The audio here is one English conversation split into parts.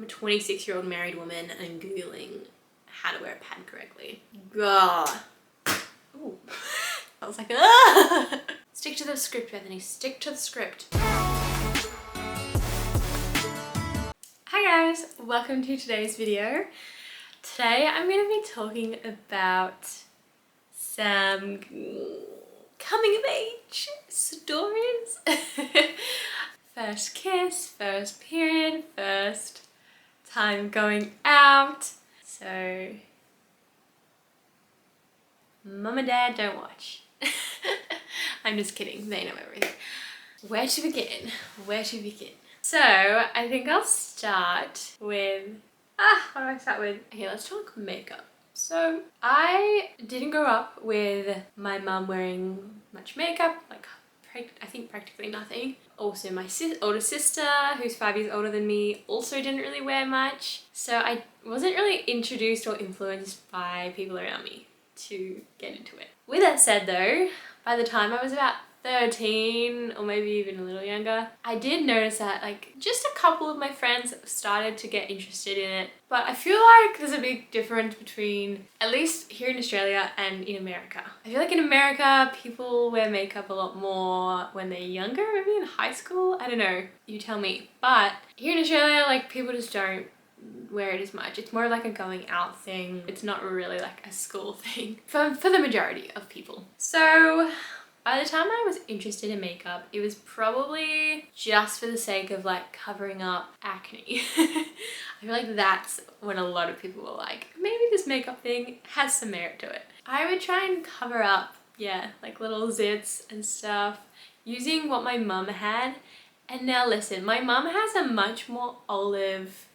I'm a 26-year-old married woman and I'm Googling how to wear a pad correctly. God. Ooh. I was like, ah! Stick to the script, Bethany, stick to the script. Hi guys, welcome to today's video. Today I'm going to be talking about some coming of age stories. First kiss, first period, first time going out. So, mum and dad don't watch. I'm just kidding, they know everything. Where to begin? Where to begin? So, I think I'll start with, what do I start with? Okay, let's talk makeup. So, I didn't grow up with my mum wearing much makeup, like I think practically nothing. Also my older sister, who's 5 years older than me, also didn't really wear much. So I wasn't really introduced or influenced by people around me to get into it. With that said though, by the time I was about 13 or maybe even a little younger, I did notice that like just a couple of my friends started to get interested in it. But I feel like there's a big difference between, at least here in Australia and in America. I feel like in America people wear makeup a lot more when they're younger, maybe in high school, I don't know, you tell me. But here in Australia, like people just don't wear it as much. It's more like a going out thing. It's not really like a school thing for the majority of people. So by the time I was interested in makeup, it was probably just for the sake of like covering up acne. I feel like that's when a lot of people were like, maybe this makeup thing has some merit to it. I would try and cover up, yeah, like little zits and stuff using what my mum had. And now listen, my mum has a much more olive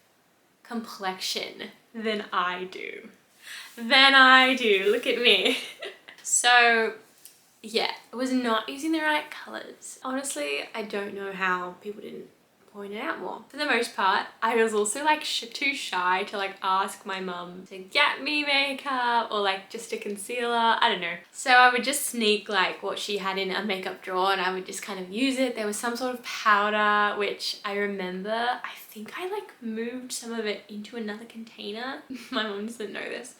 complexion than I do. Look at me. So yeah, it was not using the right colours. Honestly, I don't know how people didn't point it out more. For the most part, I was also like too shy to like ask my mum to get me makeup or like just a concealer, I don't know. So I would just sneak like what she had in a makeup drawer and I would just kind of use it. There was some sort of powder, which I remember, I think I like moved some of it into another container. My mum doesn't know this.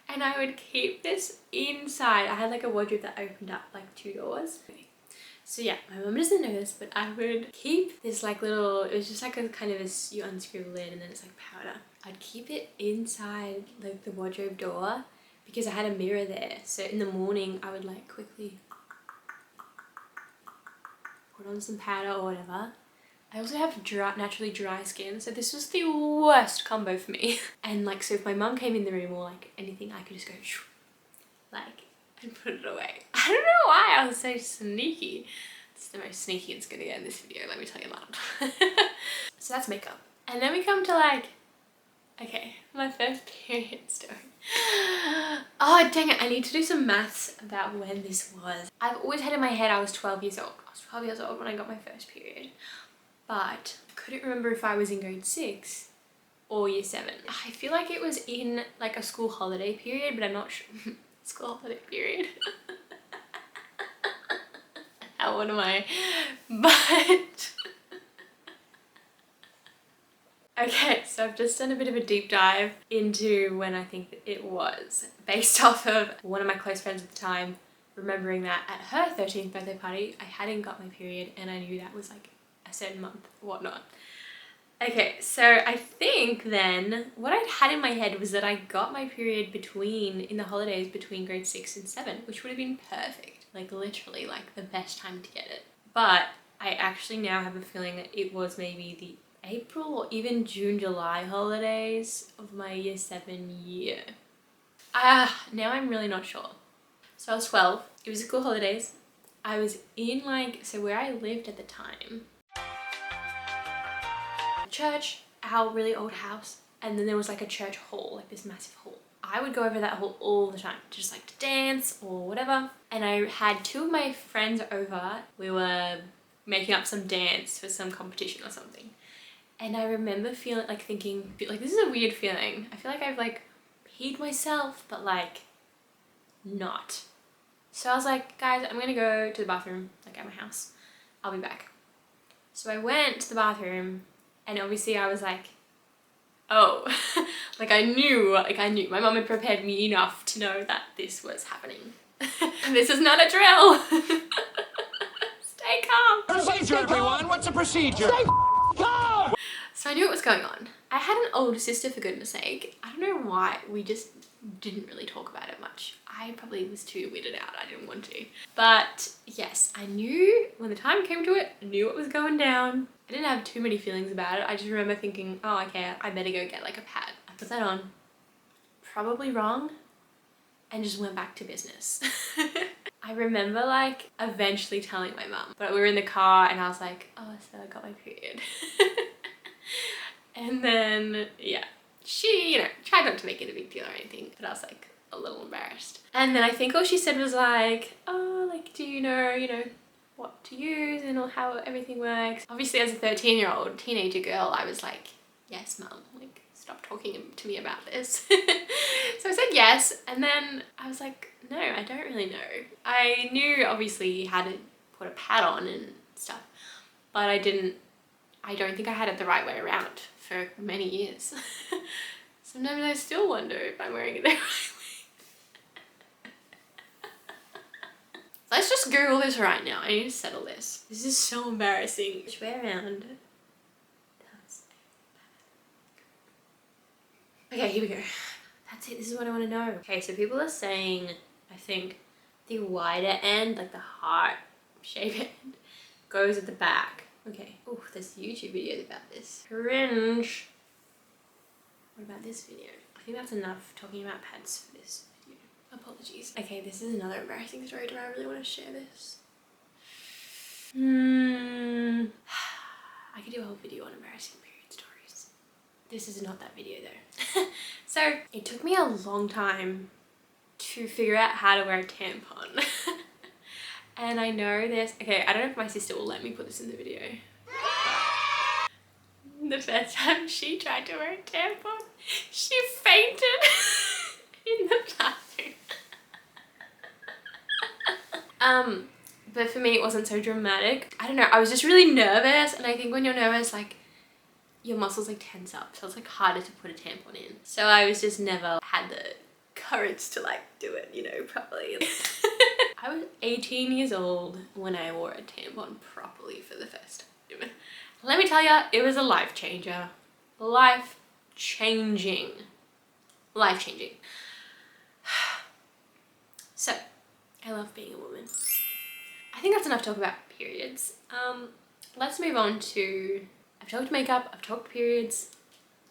And I would keep this inside. I had like a wardrobe that opened up like 2 doors. So yeah, my mum doesn't know this, but I would keep this like little, it was just like a kind of you unscrew the lid and then it's like powder. I'd keep it inside like the wardrobe door because I had a mirror there. So in the morning I would like quickly put on some powder or whatever. I also have naturally dry skin, so this was the worst combo for me. And like, so if my mum came in the room or like anything, I could just go like and put it away. I don't know why I was so sneaky. It's the most sneaky it's gonna get in this video, let me tell you that. So that's makeup. And then we come to like, okay, my first period story. Oh dang it, I need to do some maths about when this was. I've always had in my head I was 12 years old. I was 12 years old when I got my first period. But I couldn't remember if I was in grade 6 or year 7. I feel like it was in like a school holiday period, but I'm not sure. School holiday period. How old am I? But okay, so I've just done a bit of a deep dive into when I think it was, based off of one of my close friends at the time remembering that at her 13th birthday party I hadn't got my period and I knew that was like a certain month, whatnot. Okay, so I think then what I'd had in my head was that I got my period in the holidays between grade 6 and 7, which would have been perfect, like literally like the best time to get it. But I actually now have a feeling that it was maybe the April or even June, July holidays of my year 7 year. Now I'm really not sure. So I was 12, it was school holidays. I was in like, so where I lived at the time, church, our really old house, and then there was like a church hall, like this massive hall. I would go over that hall all the time, just like to dance or whatever. And I had 2 of my friends over. We were making up some dance for some competition or something. And I remember thinking, like, this is a weird feeling. I feel like I've like peed myself, but like not. So I was like, guys, I'm gonna go to the bathroom, like at my house. I'll be back. So I went to the bathroom and obviously I was like oh, like I knew. My mum had prepared me enough to know that this was happening. This is not a drill. Stay calm. Procedure, everyone. What's the procedure? Stay calm. So I knew what was going on. I had an older sister, for goodness sake. I don't know why, we just didn't really talk about it much. I probably was too weirded out, I didn't want to. But yes, I knew when the time came to it, I knew what was going down. I didn't have too many feelings about it. I just remember thinking, oh, okay, I better go get like a pad. I put that on, probably wrong, and just went back to business. I remember like eventually telling my mum, but we were in the car and I was like, oh, so I got my period. And then, yeah, she, you know, tried not to make it a big deal or anything, but I was like a little embarrassed. And then I think all she said was like, oh, like, do you know, what to use and how everything works? Obviously, as a 13-year-old teenager girl, I was like, yes, mum, like, stop talking to me about this. So I said yes, and then I was like, no, I don't really know. I knew obviously how to put a pad on and stuff, but I don't think I had it the right way around for many years. Sometimes I still wonder if I'm wearing it the right way. Let's just Google this right now. I need to settle this. This is so embarrassing. Which way around? Okay, here we go. That's it. This is what I want to know. Okay, so people are saying, I think, the wider end, like the heart shape end, goes at the back. Okay. Oh, there's YouTube videos about this. Cringe. What about this video? I think that's enough talking about pads for this video. Apologies. Okay, this is another embarrassing story. Do I really want to share this? I could do a whole video on embarrassing period stories. This is not that video though. So it took me a long time to figure out how to wear a tampon. And I know this, okay, I don't know if my sister will let me put this in the video. The first time she tried to wear a tampon, she fainted in the bathroom. But for me, it wasn't so dramatic. I don't know, I was just really nervous, and I think when you're nervous, like, your muscles like tense up, so it's like harder to put a tampon in. So I was just never had the courage to like do it, you know, properly. I was 18 years old when I wore a tampon properly for the first time. Let me tell ya, it was a life changer. Life-changing. Life-changing. So, I love being a woman. I think that's enough talk about periods. Let's move on to, I've talked makeup, I've talked periods.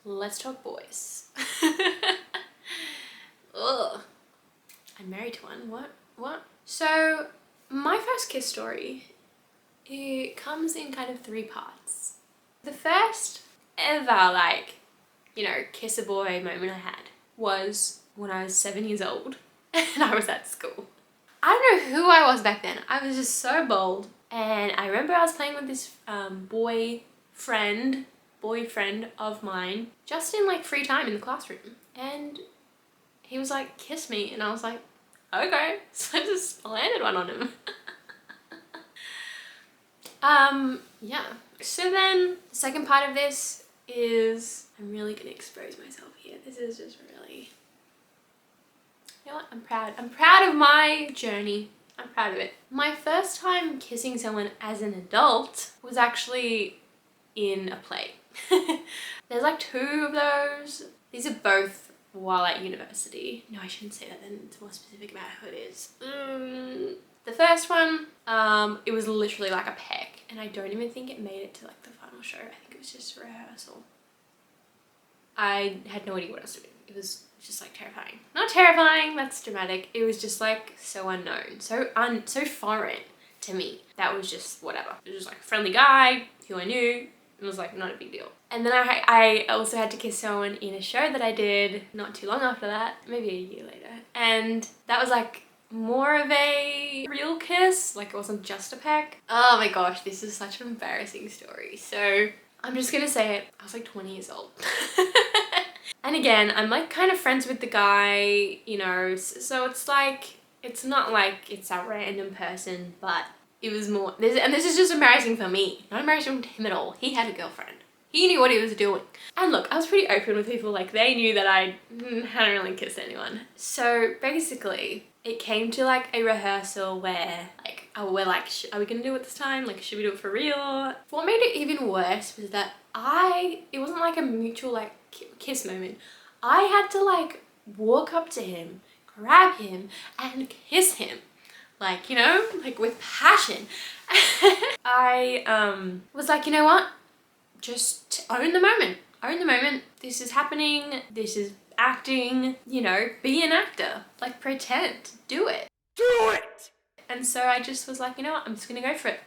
Let's talk boys. Ugh. I'm married to one. What? So, my first kiss story, it comes in kind of 3 parts. The first ever, like, you know, kiss a boy moment I had was when I was 7 years old and I was at school. I don't know who I was back then. I was just so bold. And I remember I was playing with this boyfriend of mine, just in like free time in the classroom. And he was like, kiss me. And I was like, okay. So I just landed one on him. Yeah. So then the second part of this is, I'm really gonna expose myself here. This is just really, you know what? I'm proud. I'm proud of my journey. I'm proud of it. My first time kissing someone as an adult was actually in a play. There's like 2 of those. These are both while at university. No, I shouldn't say that then. It's more specific about who it is. The first one, it was literally like a peck, and I don't even think it made it to like the final show. I think it was just rehearsal. I had no idea what else to do. It was just like terrifying. Not terrifying, that's dramatic. It was just like so unknown, so foreign to me. That was just whatever. It was just like a friendly guy who I knew. It was like not a big deal. And then I also had to kiss someone in a show that I did not too long after that, maybe a year later. And that was like more of a real kiss, like it wasn't just a peck. Oh my gosh, this is such an embarrassing story. So I'm just gonna say it, I was like 20 years old. And again, I'm like kind of friends with the guy, you know, so it's like, it's not like it's a random person, but it was more, and this is just embarrassing for me, not embarrassing to him at all. He had a girlfriend. He knew what he was doing. And look, I was pretty open with people, like they knew that I hadn't really kissed anyone. So basically, it came to like a rehearsal where like, we're like, are we gonna do it this time? Like, should we do it for real? What made it even worse was that it wasn't like a mutual like kiss moment. I had to like walk up to him, grab him, and kiss him. Like, you know, like with passion. I was like, you know what? Just own the moment. Own the moment. This is happening. This is acting. You know, be an actor. Like, pretend. Do it. Do it! And so I just was like, you know what? I'm just gonna go for it.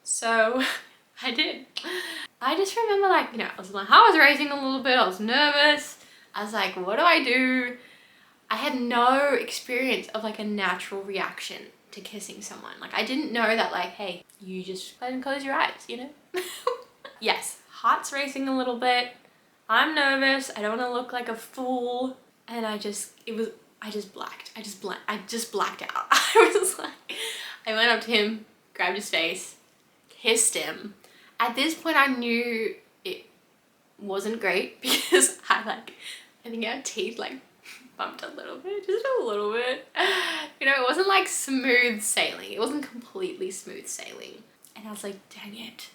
So I did. I just remember like, you know, my heart was racing a little bit. I was nervous. I was like, what do I do? I had no experience of like a natural reaction to kissing someone. Like, I didn't know that like, hey, you just go ahead and close your eyes, you know? Yes, heart's racing a little bit. I'm nervous. I don't want to look like a fool. And I just blacked. I just blacked out. I was like, I went up to him, grabbed his face, kissed him. At this point, I knew it wasn't great because I think our teeth like bumped a little bit, just a little bit. You know, it wasn't like smooth sailing. It wasn't completely smooth sailing. And I was like, dang it.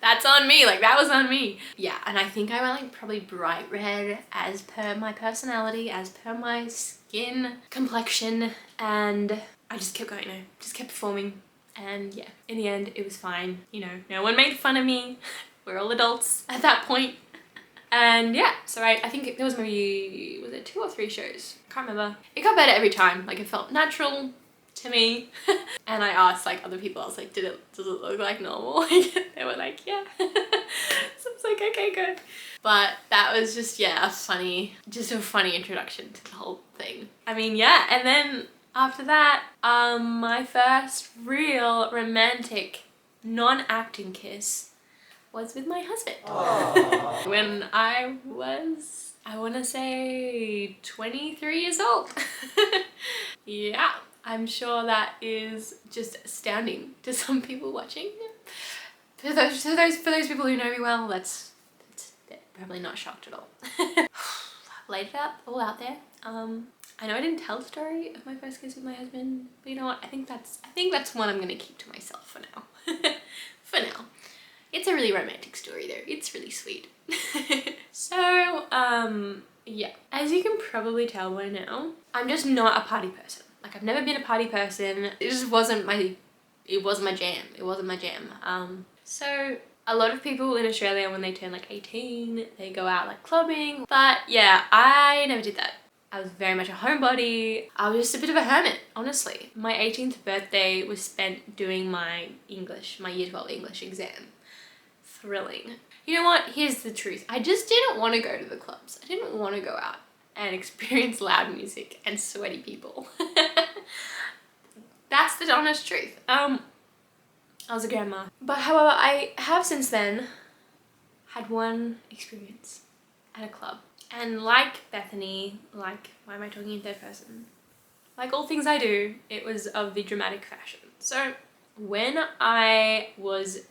That's on me. Like, that was on me. Yeah, and I think I went like probably bright red as per my personality, as per my skin complexion. And I just kept going, just kept performing. And yeah, in the end, it was fine. You know, no one made fun of me. We're all adults at that point. And yeah, so I think there was maybe, was it 2 or 3 shows? Can't remember. It got better every time. Like, it felt natural to me. And I asked like other people, I was like, does it look like normal? They were like, yeah. So I was like, okay, good. But that was just, yeah, a funny introduction to the whole thing. I mean, yeah, and then after that, my first real romantic non-acting kiss was with my husband. Aww. When I was, I want to say 23 years old. Yeah, I'm sure that is just astounding to some people watching. For those people who know me well, that's they're probably not shocked at all. Laid it all out there. I know I didn't tell the story of my first kiss with my husband, but you know what? I think that's one I'm gonna keep to myself for now. For now. It's a really romantic story though. It's really sweet. So, yeah. As you can probably tell by now, I'm just not a party person. Like, I've never been a party person. It just wasn't my jam. It wasn't my jam. So a lot of people in Australia, when they turn like 18, they go out like clubbing. But yeah, I never did that. I was very much a homebody. I was just a bit of a hermit, honestly. My 18th birthday was spent doing my English, my year 12 English exam. Thrilling. You know what? Here's the truth. I just didn't want to go to the clubs. I didn't want to go out and experience loud music and sweaty people. That's the honest truth. I was a grandma. But however, I have since then had one experience at a club. And like Bethany, like, why am I talking in third person? Like all things I do, it was of the dramatic fashion. So when I was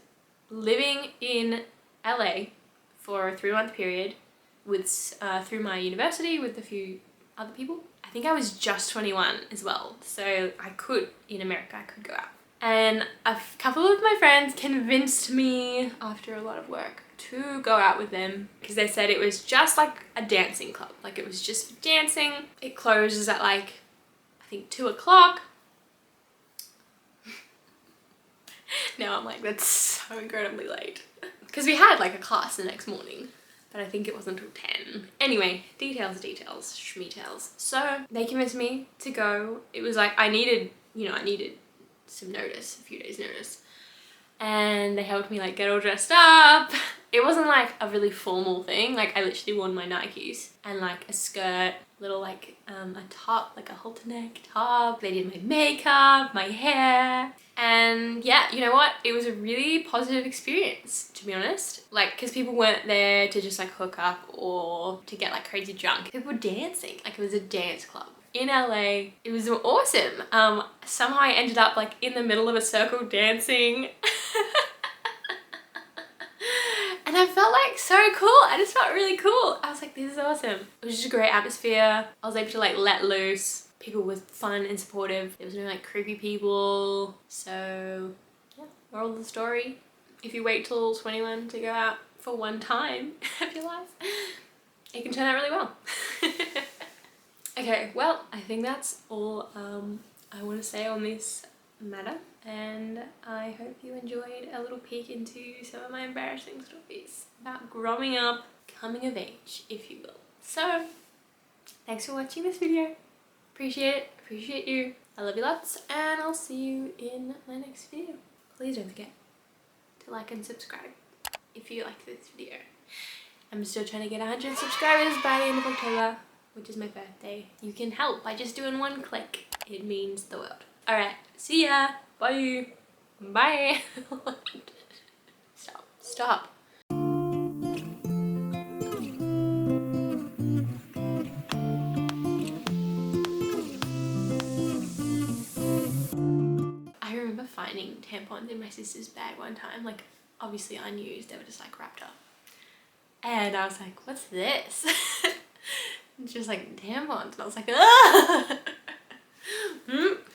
living in LA for a 3-month period with through my university with a few other people, I think I was just 21 as well. So I could, in America, I could go out. And a couple of my friends convinced me after a lot of work to go out with them because they said it was just like a dancing club. Like, it was just for dancing. It closes at like, I think 2 o'clock. Now I'm like, that's so incredibly late. Because we had like a class the next morning, but I think it wasn't until 10. Anyway, details, schmeetails. So they convinced me to go. It was like, I needed some notice, a few days notice. And they helped me like get all dressed up. It wasn't like a really formal thing. Like, I literally wore my Nikes and like a skirt, little like a top, like a halter neck top. They did my makeup, my hair. And yeah, you know what? It was a really positive experience, to be honest. Like, because people weren't there to just like hook up or to get like crazy drunk. People were dancing. Like, it was a dance club in LA. It was awesome. Somehow I ended up like in the middle of a circle dancing. And I felt like so cool. I just felt really cool. I was like, this is awesome. It was just a great atmosphere. I was able to like let loose. People were fun and supportive. There was no like creepy people. So yeah, moral of the story. If you wait till 21 to go out for one time of your life, it can turn out really well. Okay, well, I think that's all I want to say on this matter, and I hope you enjoyed a little peek into some of my embarrassing stories about growing up, coming of age, if you will. So, thanks for watching this video. Appreciate it, appreciate you. I love you lots, and I'll see you in my next video. Please don't forget to like and subscribe if you like this video. I'm still trying to get 100 subscribers by the end of October, which is my birthday. You can help by just doing one click. It means the world. Alright, see ya. Bye. Bye. Stop. Stop. I remember finding tampons in my sister's bag one time, like obviously unused, they were just like wrapped up. And I was like, what's this? And she was like, tampons. And I was like, ah!